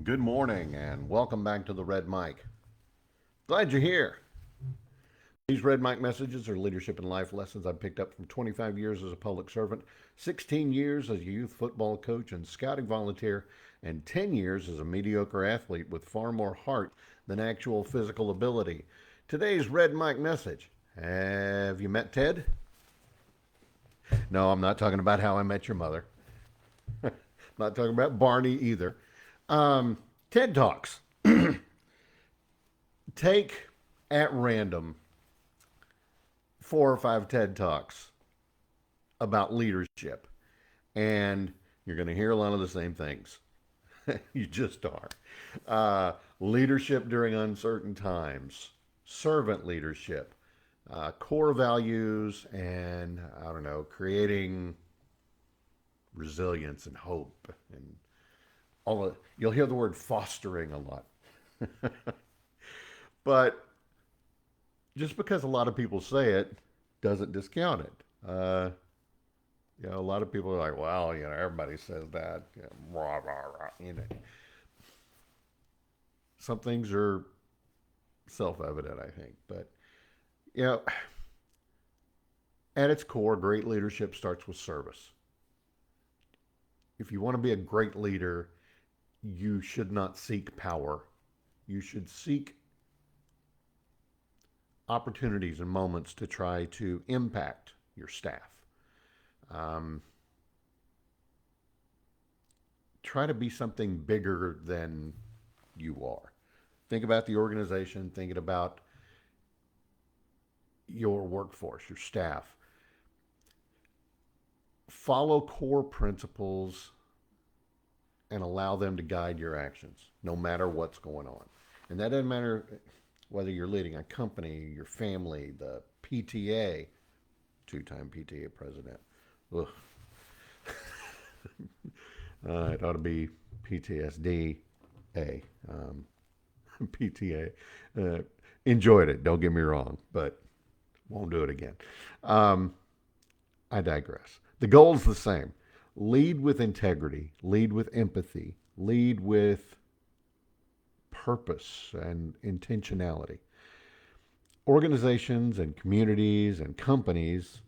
Good morning and welcome back to the Red Mic. Glad you're here. These Red Mic messages are leadership and life lessons I've picked up from 25 years as a public servant, 16 years as a youth football coach and scouting volunteer, and 10 years as a mediocre athlete with far more heart than actual physical ability. Today's Red Mic message. Have you met Ted? No, I'm not talking about how I met your mother. Not talking about Barney either. TED Talks. Take at random 4 or 5 TED Talks about leadership, and you're going to hear a lot of the same things. You just are. Leadership during uncertain times, servant leadership, core values, and I don't know, creating resilience and hope and all of, you'll hear the word fostering a lot. But just because a lot of people say it doesn't discount it. A lot of people are like, well, everybody says that. Rah, rah, rah. Some things are self-evident, I think. But, you know, at its core, great leadership starts with service. If you want to be a great leader, you should not seek power. You should seek opportunities and moments to try to impact your staff. Um, Try to be something bigger than you are. Think about the organization, thinking about your workforce, your staff. Follow core principles and allow them to guide your actions, no matter what's going on. And that doesn't matter whether you're leading a company, your family, the PTA, two-time PTA president. Ugh. It ought to be PTSD A. PTA. Uh, Enjoyed it, don't get me wrong, but won't do it again. Um, I digress. The goal's the same: lead with integrity, lead with empathy, lead with purpose and intentionality. Organizations and communities and companies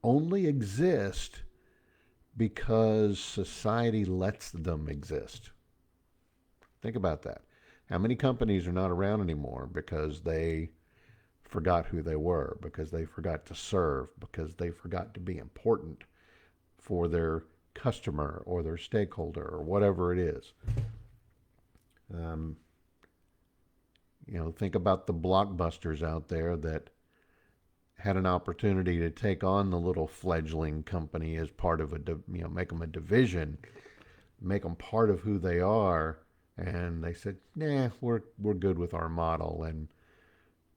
only exist because society lets them exist. Think about that. How many companies are not around anymore because they forgot who they were, because they forgot to serve, because they forgot to be important for their customer or their stakeholder or whatever it is? Um, think about the blockbusters out there that had an opportunity to take on the little fledgling company as part of make them a division, make them part of who they are, and they said, "Nah, we're good with our model." And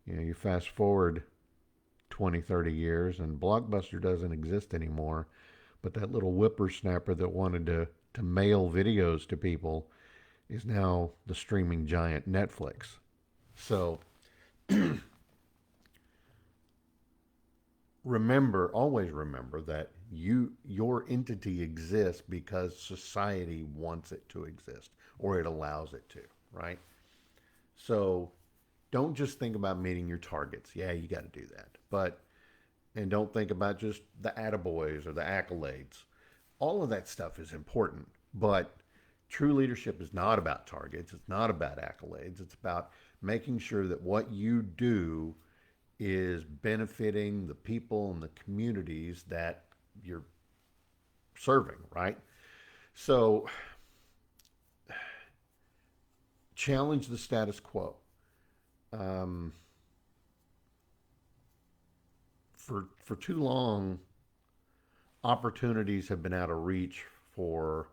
you fast forward 20, 30 years, and Blockbuster doesn't exist anymore. But that little whippersnapper that wanted to mail videos to people is now the streaming giant Netflix. So always remember that your entity exists because society wants it to exist or it allows it to, right? So don't just think about meeting your targets. Yeah, you got to do that. But and don't think about just the attaboys or the accolades. All of that stuff is important, but true leadership is not about targets. It's not about accolades. It's about making sure that what you do is benefiting the people and the communities that you're serving, right? So challenge the status quo. Um, for too long, opportunities have been out of reach for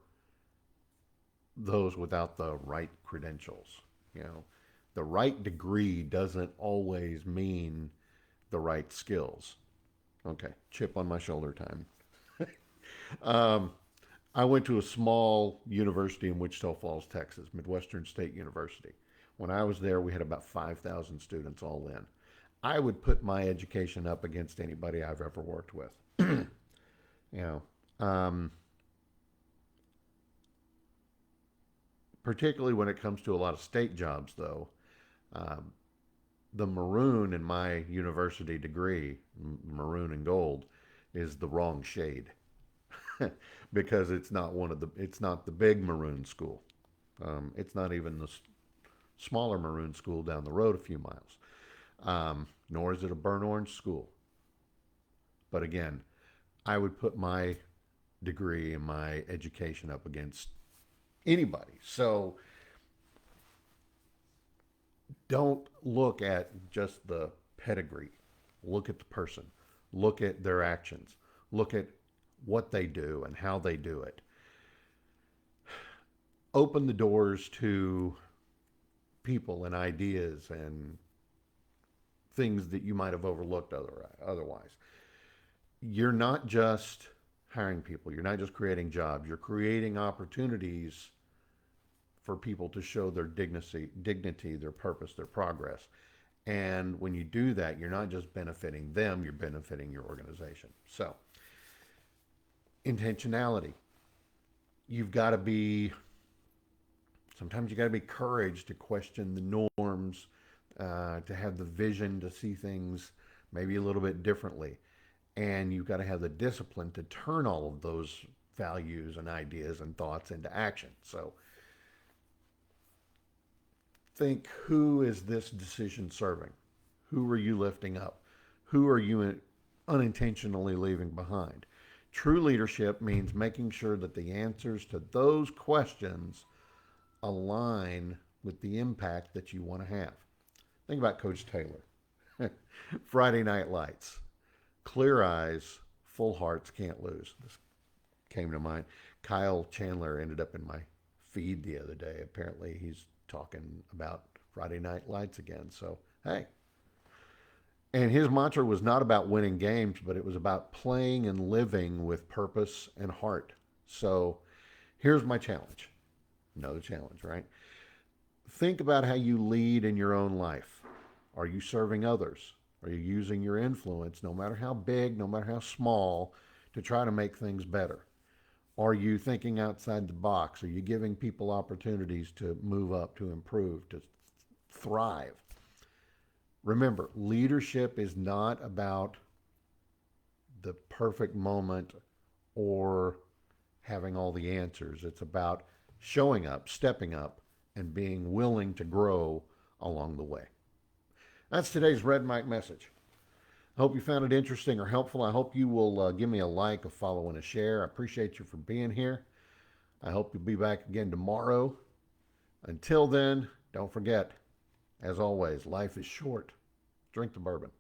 those without the right credentials. You know, the right degree doesn't always mean the right skills. Okay, chip on my shoulder time. Um, I went to a small university in Wichita Falls, Texas, Midwestern State University. When I was there, we had about 5,000 students all in. I would put my education up against anybody I've ever worked with. you know, um, particularly when it comes to a lot of state jobs, though. Um, the maroon in my university degree, maroon and gold, is the wrong shade because it's not the big maroon school. It's not even the smaller maroon school down the road a few miles. Nor is it a burnt orange school. But again, I would put my degree and my education up against anybody. So don't look at just the pedigree. Look at the person. Look at their actions. Look at what they do and how they do it. Open the doors to people and ideas and things that you might have overlooked otherwise. You're not just hiring people, you're not just creating jobs, you're creating opportunities for people to show their dignity, their purpose, their progress. And when you do that, you're not just benefiting them, you're benefiting your organization. So, intentionality. You've got to be, sometimes you got to be courage to question the norms, to have the vision to see things maybe a little bit differently. And you've got to have the discipline to turn all of those values and ideas and thoughts into action. So, think, who is this decision serving? Who are you lifting up? Who are you unintentionally leaving behind? True leadership means making sure that the answers to those questions align with the impact that you want to have. Think about Coach Taylor. Friday Night Lights. Clear eyes, full hearts can't lose. This came to mind. Kyle Chandler ended up in my feed the other day. Apparently he's talking about Friday Night Lights again. So, hey. And his mantra was not about winning games, but it was about playing and living with purpose and heart. So, here's my challenge. Another challenge, right? Think about how you lead in your own life. Are you serving others? Are you using your influence, no matter how big, no matter how small, to try to make things better? Are you thinking outside the box? Are you giving people opportunities to move up, to improve, to thrive? Remember, leadership is not about the perfect moment or having all the answers. It's about showing up, stepping up, and being willing to grow along the way. That's today's Red Mike message. I hope you found it interesting or helpful. I hope you will give me a like, a follow, and a share. I appreciate you for being here. I hope you'll be back again tomorrow. Until then, don't forget, as always, life is short. Drink the bourbon.